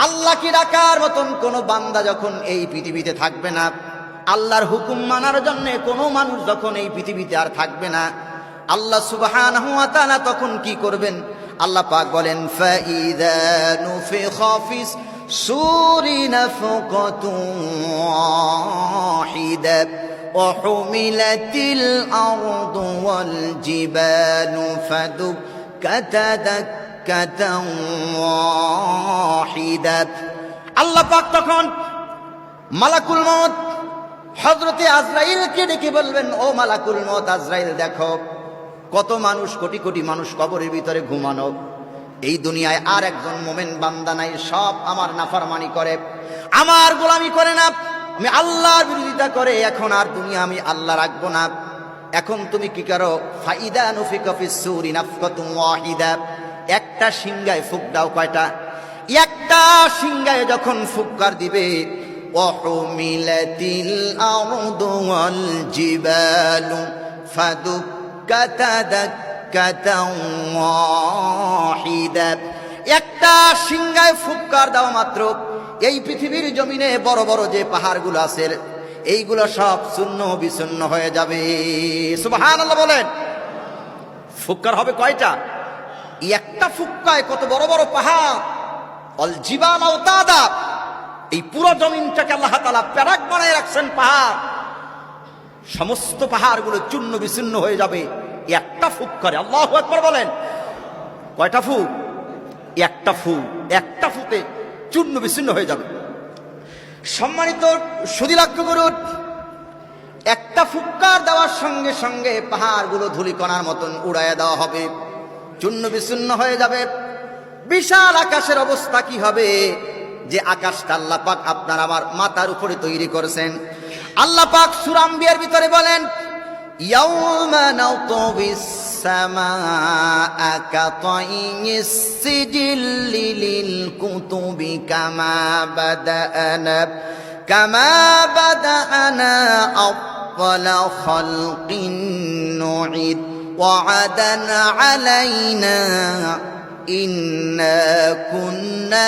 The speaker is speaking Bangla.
আল্লাহকে ডাকার মতন কোনো বান্দা যখন এই পৃথিবীতে থাকবে না, আল্লাহর হুকুম মানার জন্য কোনো মানুষ যখন এই পৃথিবীতে আর থাকবে না, আল্লাহ সুবহানাহু ওয়া তাআলা তখন কি করবেন? আল্লাহ পাক বলেন, ফাইযা নুফিখা ফিস সূরি নাফকাতুন ওয়াহিদা ওয়া হুমিলাতিল আরদু ওয়াল জিবালু ফাদুক্কাতা দাক্কাতান ওয়াহিদা। আল্লাহ পাক তখন মালাকুল মউত হযরতে আজরাইলকে ডেকে বলবেন, ও মালাকুল মউত আজরাইল, দেখো কত মানুষ, কোটি কোটি মানুষ কবরের ভিতরে ঘুমানো। এই দুনিয়ায় আর একজন মোমেন বান্দা নাই, সব আমার নাফরমানি করে, আমার গোলামি করে না, আমি আল্লাহর বিরোধিতা করে। এখন আর দুনিয়া আমি আল্লাহ রাখবো না। এখন তুমি কি করো? ফাইদা নুফিকা ফিস সূরি নাফকাতুন ওয়াহিদা, একটা সিংহায় ফুক দাও। কয়টা? একটা সিংহায় যখন ফুৎকার দিবে, ওয়াহুমিলাতিল আরদু ওয়াল জিবালু ফাদুক্কাতা দাক্কাতান ওয়াহিদা। একটা সিংহায় ফুৎকার দেওয়া মাত্র এই পৃথিবীর জমিনে বড় বড় যে পাহাড়গুলো আছে এইগুলো সব শূন্য বিশূন্য হয়ে যাবে। সুবহানাল্লাহ বলেন। ফুৎকার হবে কয়টা? একটা ফুৎকায় কত বড় বড় পাহাড়, অল জিবাল আওতাদা, এই পুরো জমিনটাকে আল্লাহ তাআলা প্যারাক বানায় রাখছেন পাহাড়, সমস্ত পাহাড়গুলো চূর্ণ বিচূর্ণ হয়ে যাবে একটা ফুৎকারে। আল্লাহু আকবার বলেন। কয়টা ফু? একটা ফু। একটা ফুতে চূর্ণ বিচূর্ণ হয়ে যাবে। সম্মানিত সুধী লক্ষ্য করুন, একটা ফুৎকার দেওয়ার সঙ্গে সঙ্গে পাহাড়গুলো ধূলিকণার মতন উড়াইয়া দেওয়া হবে, চূর্ণ বিচূর্ণ হয়ে যাবে। বিশাল আকাশের অবস্থা কি হবে? যে আকাশটা আল্লাহ পাক আপনার আমার মাথার উপরে তৈরি করেছেন। আল্লাহ পাক সূরা আম্বিয়ার ভিতরে বলেন, ইয়াউমা নাতবিস সামাআ কাতাইয়িস সিজিল্লি লিল কুতুবি কামা বাদাআনা আওয়ালা খালকিন নুঈদ ওয়া'দান আলাইনা ইন্না কুন্না